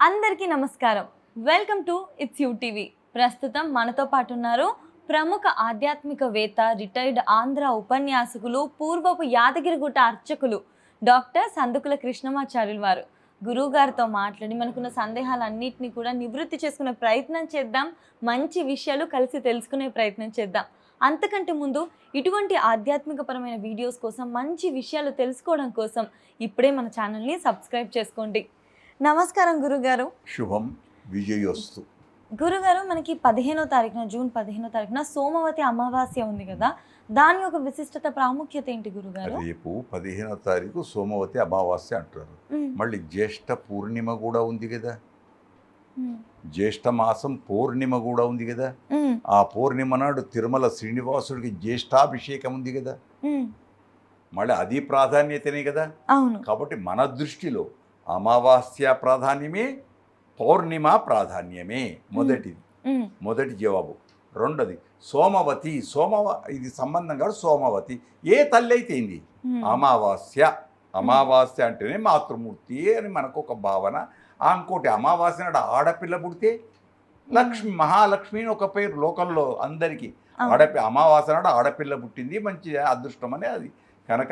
అందరికీ నమస్కారం. Welcome to it's you TV. ప్రస్తుతం మనతో పాటు ఉన్నారు ప్రముఖ ఆధ్యాత్మికవేత్త, రిటైర్డ్ ఆంధ్ర ఉపన్యాసకులు, పూర్వపు యాదగిరిగుట్ట అర్చకులు డాక్టర్ సందుకుల కృష్ణమాచార్యులు వారు. గురువు గారితో మాట్లాడి మనకున్న సందేహాలన్నింటినీ కూడా నివృత్తి చేసుకునే ప్రయత్నం చేద్దాం. మంచి విషయాలు కలిసి తెలుసుకునే ప్రయత్నం చేద్దాం. అంతకంటే ముందు ఇటువంటి ఆధ్యాత్మికపరమైన వీడియోస్ కోసం, మంచి విషయాలు తెలుసుకోవడం కోసం ఇప్పుడే మన ఛానల్ని సబ్స్క్రైబ్ చేసుకోండి. నమస్కారం గురుగారు. శుభం విజయోస్తు. గురుగారు, మనకి 15వ తారీఖున, జూన్ 15వ తారీఖున సోమవతి అమావాస్య ఉంది కదా, దాని యొక్క విశిష్టత, ప్రాముఖ్యత ఏంటి గురుగారు? రేపు 15వ తారీఖు సోమవతి అమావాస్య అంటారు. మళ్ళీ జ్యేష్ఠ పూర్ణిమ కూడా ఉంది కదా, జ్యేష్ఠ మాసం పూర్ణిమ కూడా ఉంది కదా. ఆ పూర్ణిమ నాడు తిరుమల శ్రీనివాసుడికి జ్యేష్ఠాభిషేకం ఉంది కదా, మళ్ళీ అది ప్రాధాన్యతనే కదా. అవును. కాబట్టి మన దృష్టిలో అమావాస్య ప్రాధాన్యమే, పౌర్ణిమ ప్రాధాన్యమే. మొదటి జవాబు. రెండోది సోమవతి. ఇది సంబంధం కాదు, సోమవతి ఏ తల్లి అయితే ఏంది. అమావాస్య అంటేనే మాతృమూర్తి అని మనకు ఒక భావన. ఇంకోటి అమావాస్య నాడు ఆడపిల్ల పుడితే లక్ష్మి, మహాలక్ష్మి అని ఒక పేరు లోకంలో అందరికీ. అమావాస్య నాడు ఆడపిల్ల పుట్టింది, మంచి అదృష్టం అని అది. కనుక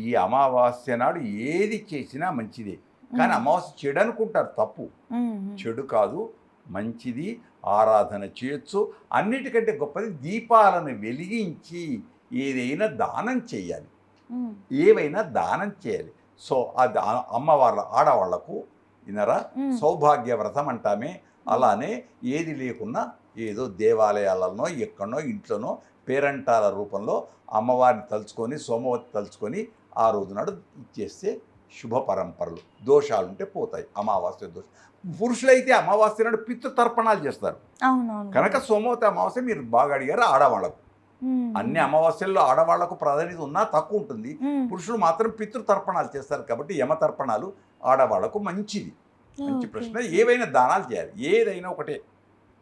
ఈ అమావాస్య నాడు ఏది చేసినా మంచిదే. కానీ అమావాస్య చెడు అనుకుంటారు, తప్పు. చెడు కాదు, మంచిది. ఆరాధన చేయొచ్చు. అన్నిటికంటే గొప్పది దీపాలను వెలిగించి ఏదైనా దానం చేయాలి, ఏవైనా దానం చేయాలి. సో అది ఆడవాళ్లకు వినరా సౌభాగ్య వ్రతం అంటామే. అలానే ఏది లేకున్నా ఏదో దేవాలయాలనో ఎక్కడనో ఇంట్లోనో పేరంటాల రూపంలో అమ్మవారిని తలుచుకొని, సోమవతి తలుచుకొని ఆ రోజు నాడు ఇచ్చేస్తే శుభ పరంపరలు, దోషాలుంటే పోతాయి. అమావాస్య దోషం. పురుషులైతే అమావాస్య నాడు పితృతర్పణాలు చేస్తారు. కనుక సోమవతి అమావాస్య మీరు బాగా అడిగారు. ఆడవాళ్లకు అన్ని అమావాస్యల్లో ఆడవాళ్లకు ప్రాధాన్యత ఉన్నా తక్కువ ఉంటుంది. పురుషులు మాత్రం పితృతర్పణాలు చేస్తారు. కాబట్టి యమతర్పణాలు ఆడవాళ్లకు మంచిది. మంచి ప్రశ్న. ఏవైనా దానాలు చేయాలి, ఏదైనా ఒకటే.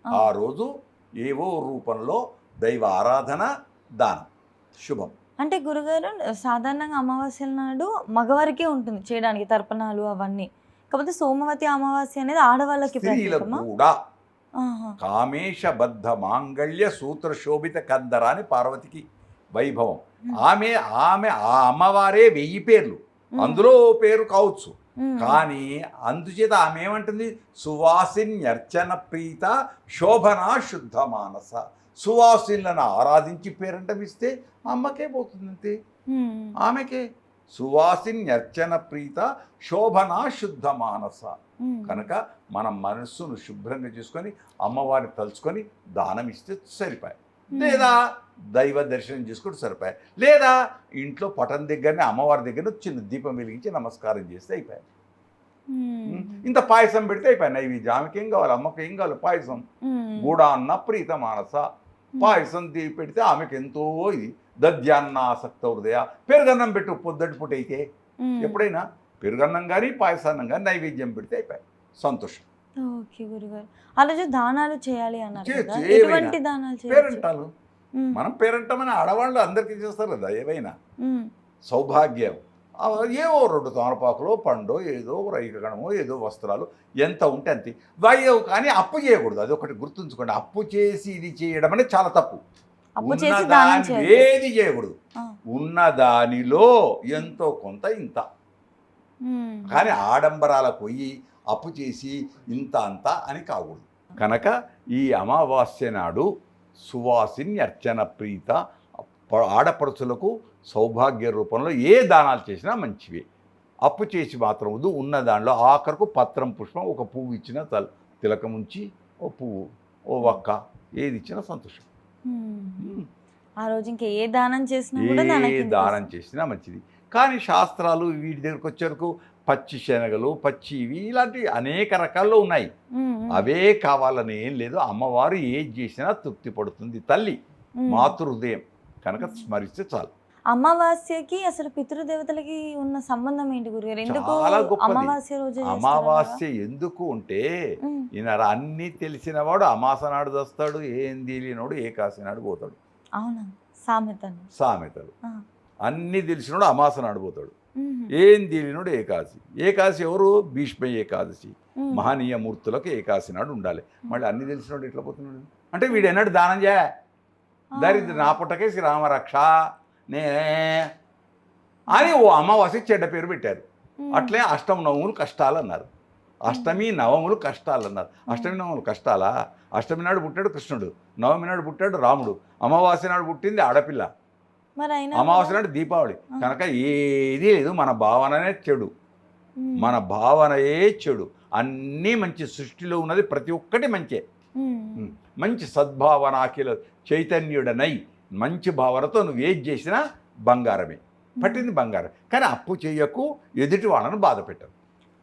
ఆ రోజు ఏవో రూపంలో దైవ ఆరాధన, దానం శుభం. అంటే గురుగారు, సాధారణంగా అమావాస్య నాడు మగవారికే ఉంటుంది చేయడానికి తర్పణాలు అవన్నీ. కాకపోతే సోమవతి అమావాస్య అనేది ఆడవాళ్ళకి కూడా. కామేశబద్ధ మాంగళ్య సూత్ర శోభిత కందర అని పార్వతికి వైభవం. ఆమె ఆ అమ్మవారే 1000 పేర్లు, అందులో పేరు కావచ్చు. కానీ అందుచేత ఆమె ఏమంటుంది? సువాసిన్యర్చన ప్రీత శోభనా శుద్ధ మానస. సువాసిన్లను ఆరాధించి పేరంటం ఇస్తే అమ్మకే పోతుంది, అంతే. ఆమెకే సువాసిన్యర్చన ప్రీత శోభనా శుద్ధ మానస. కనుక మనం మనస్సును శుభ్రంగా చేసుకొని అమ్మవారిని తలుచుకొని దానం ఇస్తే సరిపోయి, లేదా దైవ దర్శనం చేసుకుంటే సరిపోయి, లేదా ఇంట్లో పటం దగ్గరనే అమ్మవారి దగ్గర చిన్న దీపం వెలిగించి నమస్కారం చేస్తే అయిపోయాయి. ఇంత పాయసం పెడితే అయిపోయి నైవేద్యం. ఆమెకి ఏం కావాలి, అమ్మకి ఏం కావాలి? పాయసం. గూడా అన్న ప్రీత మానస. పాయసం పెడితే ఆమెకి ఎంతో ఇది. దద్యాన్నాసక్త హృదయ. పెరుగన్నం పెట్టు పొద్దుటి పూట అయితే. ఎప్పుడైనా పెరుగన్నం కానీ పాయసాన్నం కానీ నైవేద్యం పెడితే అయిపోయి, సంతోషం. దానాలు చేయాలి అన్నారు. పేరంటాలు మనం పేరంటమని ఆడవాళ్ళు అందరికీ చేస్తారు కదా. ఏవైనా సౌభాగ్యం, ఏవో 2 తమలపాకులో పండో ఏదో రైకగణమో ఏదో వస్త్రాలు ఎంత ఉంటే అంతే. వాయవు కానీ అప్పు చేయకూడదు. అది ఒకటి గుర్తుంచుకోండి. అప్పు చేసి ఇది చేయడం అనేది చాలా తప్పు. ఏది చేయకూడదు. ఉన్న దానిలో ఎంతో కొంత ఇంత. కానీ ఆడంబరాలకు పోయి అప్పు చేసి ఇంత అంత అని కాకూడదు. కనుక ఈ అమావాస్య నాడు సువాసిని అర్చన ప్రీత ఆడపడుచులకు సౌభాగ్య రూపంలో ఏ దానాలు చేసినా మంచివి. అప్పు చేసి మాత్రం వద్దు. ఉన్న దానిలో ఆఖరకు పత్రం, పుష్పం, ఒక పువ్వు ఇచ్చినా తిలకం ఉంచి ఓ పువ్వు, ఓ వక్క, ఏది ఇచ్చినా సంతోషం. ఆ రోజు ఇంకా ఏ దానం చేసినా మంచిది. కానీ శాస్త్రాలు వీటి దగ్గరకు వచ్చేవరకు పచ్చి శనగలు, పచ్చి ఇవి ఇలాంటివి అనేక రకాల్లో ఉన్నాయి. అవే కావాలని ఏం లేదు. అమ్మవారు ఏది చేసినా తృప్తి పడుతుంది. తల్లి మాతృహృదయం కనుక స్మరిస్తే చాలు. అమావాస్యకి అసలు పితృదేవతలకి ఉన్న సంబంధం ఏంటి గురుగారు? ఎందుకు అమావాస్య రోజు? అమావాస్య ఎందుకు అంటే ఈయన అన్నీ తెలిసినవాడు అమాస నాడు వస్తాడు, ఏం తెలియనోడు ఏకాశి నాడు పోతాడు. అవునా? సామెతలు అన్నీ తెలిసినోడు అమాస నాడు పోతాడు. ఏం తెలియనుడు ఏకాదశి. ఏకాదశి ఎవరు? భీష్మ ఏకాదశి. మహనీయ మూర్తులకు ఏకాదశి నాడు ఉండాలి. మళ్ళీ అన్ని తెలిసినోడు ఎట్లా పోతున్నాడు అంటే వీడు ఎన్నడు దానం చేయ దరిద్ర నా పుట్టకే శ్రీరామరక్ష నే అని ఓ అమావాస్య చెడ్డ పేరు పెట్టారు. అట్లే అష్టమి నవములు కష్టాలు అన్నారు. అష్టమి నవములు కష్టాలు అన్నారు. అష్టమి నవములు కష్టాలా? అష్టమి నాడు పుట్టాడు కృష్ణుడు, నవమి నాడు పుట్టాడు రాముడు, అమావాస్య నాడు పుట్టింది ఆడపిల్ల, అమావాస్య నాడు దీపావళి. కనుక ఏది లేదు, మన భావననే చెడు, మన భావనయే చెడు. అన్నీ మంచి, సృష్టిలో ఉన్నది ప్రతి ఒక్కటి మంచే. మంచి సద్భావన అఖిల చైతన్యుడనై మంచి భావనతో నువ్వు ఏది చేసినా బంగారమే, పట్టింది బంగారం. కానీ అప్పు చేయకు, ఎదుటి వాళ్ళను బాధ పెట్టరు.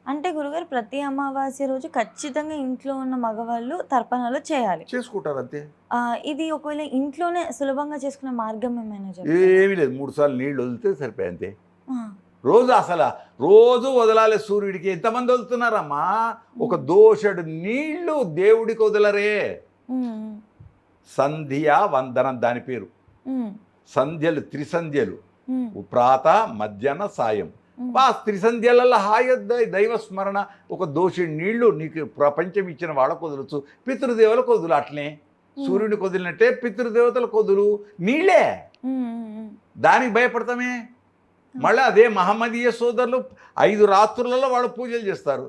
అంటే గురుగారు ప్రతి అమావాస్య రోజు ఖచ్చితంగా ఇంట్లో ఉన్న మగవాళ్ళు తర్పణాలు చేయాలి, చేసుకుంటారు అంతే. ఇది ఒకవేళ ఇంట్లోనే సులభంగా చేసుకునే మార్గం ఏమైనా ఏమీ లేదు, 3 సార్లు నీళ్ళు వదిలితే సరిపోయి అంతే. రోజు అసలు రోజు వదలాలి సూర్యుడికి. ఎంతమంది వదులుతున్నారమ్మా? ఒక దోషడు నీళ్లు దేవుడికి వదలరే. సంధ్య వందనం దాని పేరు. సంధ్యలు త్రిసంధ్యలు, ప్రాత మధ్యాహ్న సాయం. త్రిసంధ్యలలో హాయ దైవ స్మరణ. ఒక దోషుడి నీళ్లు నీకు ప్రపంచం ఇచ్చిన వాళ్ళకు వదలచ్చు, పితృదేవులకు వదులు. అట్లనే సూర్యుడికి వదిలినట్టే పితృదేవతలకు వదులు. నీళ్ళే, దానికి భయపడతామే. మళ్ళీ అదే మహమ్మదీయ సోదరులు 5 రాత్రులలో వాళ్ళు పూజలు చేస్తారు.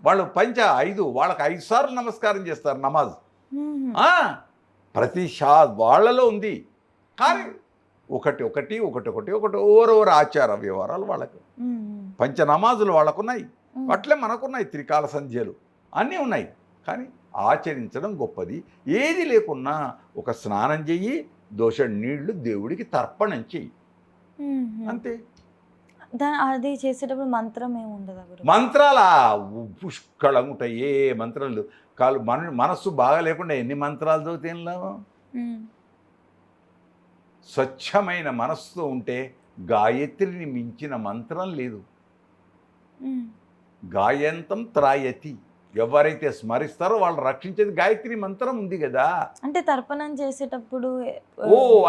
వాళ్ళు 5 వాళ్ళకి 5 సార్లు నమస్కారం చేస్తారు, నమాజ్. ప్రతి వాళ్ళలో ఉంది. కానీ ఒకటి ఓరొరు ఆచార వ్యవహారాలు వాళ్ళకు, పంచ నమాజులు వాళ్ళకున్నాయి, అట్లే మనకున్నాయి, త్రికాల సంధ్యలు అన్నీ ఉన్నాయి. కానీ ఆచరించడం గొప్పది. ఏది లేకున్నా ఒక స్నానం చెయ్యి, దోష నీళ్లు దేవుడికి తర్పణం చెయ్యి, అంతే. అది చేసేటప్పుడు మంత్రం ఏముండదు? మంత్రాల పుష్కళంగా ఉంటాయి. ఏ మంత్రాలు కాలు మనస్సు బాగా లేకుండా ఎన్ని మంత్రాలు చదివితే ఏం లాభం? స్వచ్ఛమైన మనస్సుతో ఉంటే గాయత్రిని మించిన మంత్రం లేదు. గాయంతం త్రాయతి, ఎవరైతే స్మరిస్తారో వాళ్ళు రక్షించేది గాయత్రి మంత్రం ఉంది కదా. అంటే తర్పణం చేసేటప్పుడు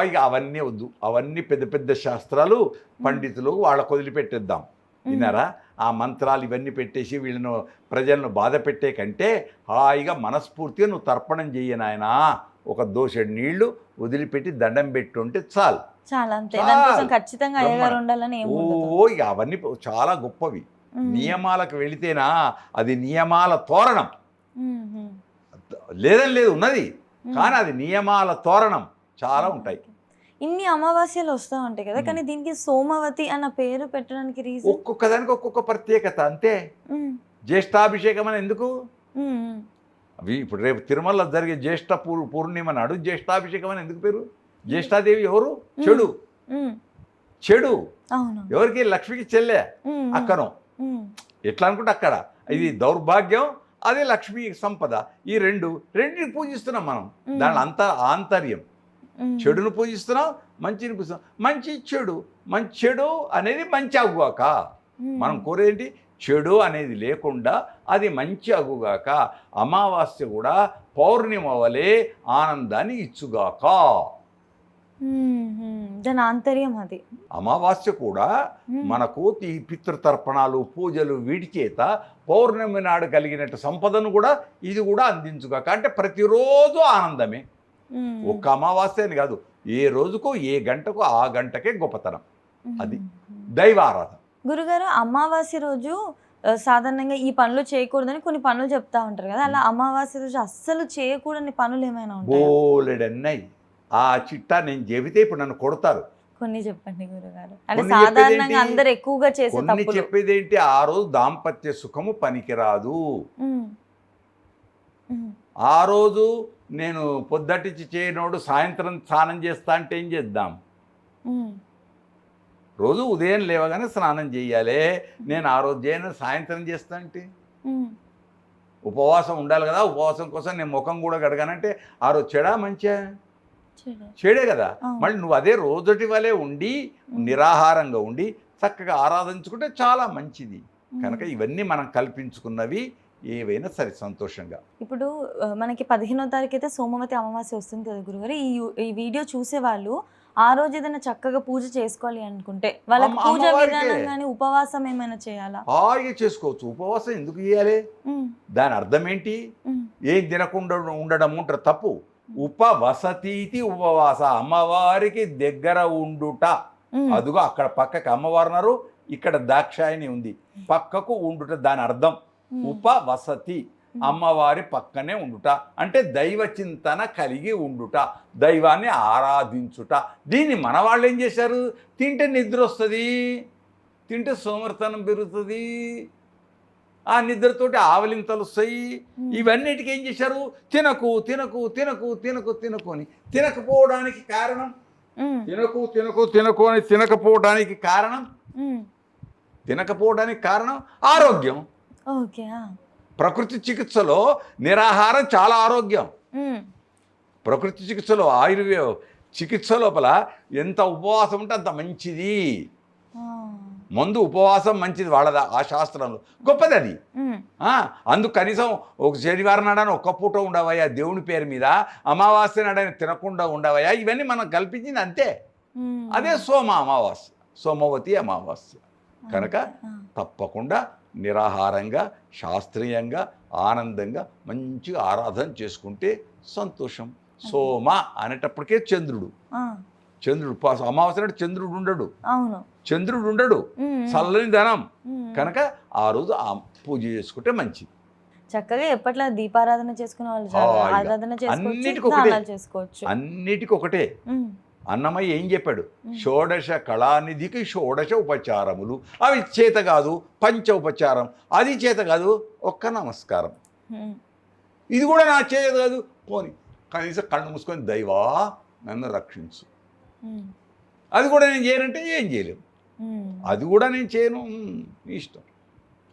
ఇక అవన్నీ వద్దు, అవన్నీ పెద్ద పెద్ద శాస్త్రాలు, పండితులు వాళ్ళకు వదిలిపెట్టేద్దాం. విన్నారా? ఆ మంత్రాలు ఇవన్నీ పెట్టేసి వీళ్ళను ప్రజలను బాధ పెట్టే కంటే హాయిగా మనస్ఫూర్తిగా నువ్వు తర్పణం చెయ్యనాయనా, ఒక దోషడి నీళ్లు వదిలిపెట్టి దండం పెట్టుంటే చాలు. ఇక అవన్నీ చాలా గొప్పవి. నియమాలకు వెళితేనా అది నియమాల తోరణం. లేదని లేదు, ఉన్నది, కానీ అది నియమాల తోరణం. చాలా ఉంటాయి. ఇన్ని అమావాస్యలు వస్తూ ఉంటాయి కదా, కానీ దీనికి సోమవతి అన్న పేరు పెట్టడానికి రీజన్? ఒక్కొక్క దానికి ఒక్కొక్క ప్రత్యేకత అంతే. జ్యేష్ఠాభిషేకం అని ఎందుకు? అవి ఇప్పుడు రేపు తిరుమలలో జరిగే జ్యేష్ఠ పూర్ణిమ నాడు జ్యేష్ఠాభిషేకం అని ఎందుకు పేరు? జ్యేష్ఠాదేవి ఎవరు? చెడు. చెడు ఎవరికి? లక్ష్మికి చెల్లె, అక్కను. ఎట్లా అనుకుంటే అక్కడ ఇది దౌర్భాగ్యం, అదే లక్ష్మీ సంపద. ఈ రెండింటిని పూజిస్తున్నాం మనం. దాని ఆంతర్యం. చెడును పూజిస్తున్నాం, మంచిని పూజిస్తున్నాం. మంచి చెడు అనేది మంచి అగుగాక. మనం కోరేంటి? చెడు అనేది లేకుండా అది మంచి అగుగాక. అమావాస్య కూడా పౌర్ణిమ వలె ఆనందాన్ని ఇచ్చుగాక. దాని ఆంతర్యం అది. అమావాస్య కూడా మనకు ఈ పితృతర్పణాలు, పూజలు వీటి చేత పౌర్ణమి నాడు కలిగినట్టు సంపదను కూడా ఇది కూడా అందించుగాక. అంటే ప్రతిరోజు ఆనందమే. ఒక్క అమావాస్య అని కాదు, ఏ రోజుకు ఏ గంటకు ఆ గంటకే గొప్పతనం. అది దైవ ఆరాధన. గురుగారు, అమావాస్య రోజు సాధారణంగా ఈ పనులు చేయకూడదని కొన్ని పనులు చెప్తా ఉంటారు కదా, అలా అమావాస్య రోజు అస్సలు చేయకూడని పనులు ఏమైనా ఉంటాయి? బోలెడన్నాయి. ఆ చిట్టా నేను చెబితే ఇప్పుడు నన్ను కొడతారు. కొన్ని చెప్పండి గురుగారు. అంటే సాధారణంగా అందరు ఎక్కువగా చేసే తప్పులు. చెప్పేది ఏంటి? ఆ రోజు దాంపత్య సుఖము పనికిరాదు. ఆ రోజు నేను పొద్దటిచ్చి చేయనోడు సాయంత్రం స్నానం చేస్తా అంటే ఏం చేద్దాం? రోజు ఉదయం లేవగానే స్నానం చేయాలి. నేను ఆ రోజు చేయను, సాయంత్రం చేస్తా అంటే ఉపవాసం ఉండాలి కదా. ఉపవాసం కోసం నేను ముఖం కూడా కడగానంటే ఆ రోజు చెడా మంచిగా? చెడే కదా. మళ్ళీ నువ్వు అదే రోజటి వలె ఉండి నిరాహారంగా ఉండి చక్కగా ఆరాధించుకుంటే చాలా మంచిది. కనుక ఇవన్నీ మనం కల్పించుకున్నవి, ఏవైనా సరే సంతోషంగా. ఇప్పుడు మనకి 15వ తారీఖు అయితే సోమవతి అమావాస్య వస్తుంది కదా గురుగారు. ఈ వీడియో చూసేవాళ్ళు ఆ రోజు ఏదైనా చక్కగా పూజ చేసుకోవాలి అనుకుంటే వాళ్ళకి పూజ విధానం కానీ ఉపవాసం ఏమైనా చేయాలా? హాయిగా చేసుకోవచ్చు. ఉపవాసం ఎందుకు చేయాలి? దాని అర్థం ఏంటి? ఏం తినకుండా ఉండడం ఉంటారు తప్పు. ఉపవసతీతి ఉపవాస, అమ్మవారికి దగ్గర ఉండుట. అదుగో అక్కడ పక్కకి అమ్మవారు ఉన్నారు, ఇక్కడ దాక్షాయణి ఉంది, పక్కకు ఉండుట దాని అర్థం. ఉపవసతి, అమ్మవారి పక్కనే ఉండుట అంటే దైవ చింతన కలిగి ఉండుట, దైవాన్ని ఆరాధించుట. దీన్ని మన వాళ్ళు ఏం చేశారు? తింటే నిద్ర వస్తుంది, తింటే సోమర్తనం పెరుగుతుంది, ఆ నిద్రతోటి ఆవలింతలు వస్తాయి. ఇవన్నిటికీ ఏం చేశారు? తినకు తినకు తినకు తినకు తినకు అని. తినకపోవడానికి కారణం తినకు తినకు తినకు అని తినకపోవడానికి కారణం ఆరోగ్యం. ఓకే. ప్రకృతి చికిత్సలో నిరాహారం చాలా ఆరోగ్యం. ప్రకృతి చికిత్సలో ఆయుర్వేద చికిత్స లోపల ఎంత ఉపవాసం ఉంటే అంత మంచిది. మందు ఉపవాసం మంచిది వాళ్ళ ఆ శాస్త్రంలో, గొప్పది అది. అందుకు కనీసం ఒక శనివారం నాడని ఒక్క పూట ఉండవయ్యా దేవుని పేరు మీద, అమావాస్య నాడని తినకుండా ఉండవయ్యా, ఇవన్నీ మనం కల్పించింది అంతే. అదే సోమ అమావాస్య, సోమవతి అమావాస్య. కనుక తప్పకుండా నిరాహారంగా శాస్త్రీయంగా ఆనందంగా మంచిగా ఆరాధన చేసుకుంటే సంతోషం. సోమ అనేటప్పటికే చంద్రుడు అమావాస్య నాడు చంద్రుడు ఉండడు, చల్లని ధనం. కనుక ఆ రోజు ఆ పూజ చేసుకుంటే మంచిది. చక్కగా ఎప్పట్లా దీపారాధన చేసుకునే వాళ్ళు ఆరాధన చేసుకోవచ్చు. అన్నిటికీ ఒకటే. అన్నమయ్య ఏం చెప్పాడు? షోడశ కళానిధికి షోడశ ఉపచారములు. అవి చేత కాదు, పంచ ఉపచారం. అది చేత కాదు, ఒక్క నమస్కారం. ఇది కూడా నా చేత కాదు, పోని కనీసం కళ్ళు మూసుకొని దైవా నన్ను రక్షించు. అది కూడా నేను చేయనంటే ఏం చేయలేము. అది కూడా నేను చేయను, ఇష్టం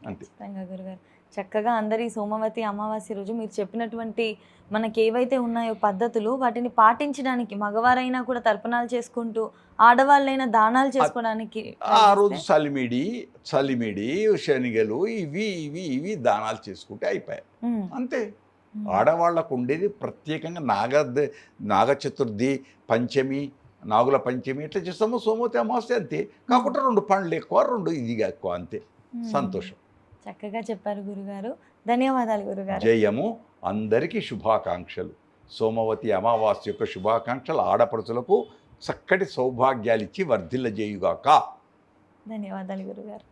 అంతే. గురుగారు చక్కగా అందరి సోమవతి అమావాస్య రోజు మీరు చెప్పినటువంటి మనకి ఏవైతే ఉన్నాయో పద్ధతులు, వాటిని పాటించడానికి మగవారైనా కూడా తర్పణాలు చేసుకుంటూ, ఆడవాళ్ళైనా దానాలు చేసుకోవడానికి ఆ రోజు చలిమిడి శనిగలు ఇవి దానాలు చేసుకుంటే అయిపోయాయి అంతే. ఆడవాళ్ళకు ఉండేది ప్రత్యేకంగా నాగ చతుర్థి, పంచమి, నాగుల పంచమి ఇట్లా చేస్తాము, సోమవతి అమావాస్య అంతే. కాకుండా 2 పండ్లు ఎక్కువ, 2 ఇదిగా ఎక్కువ అంతే. సంతోషం. చక్కగా చెప్పారు గురుగారు. ధన్యవాదాలు గురుగారు. జయము. అందరికీ శుభాకాంక్షలు. సోమవతి అమావాస్య యొక్క శుభాకాంక్షలు. ఆడపడుచులకు చక్కటి సౌభాగ్యాలు ఇచ్చి వర్ధిల్లజేయుగాక. ధన్యవాదాలు గురుగారు.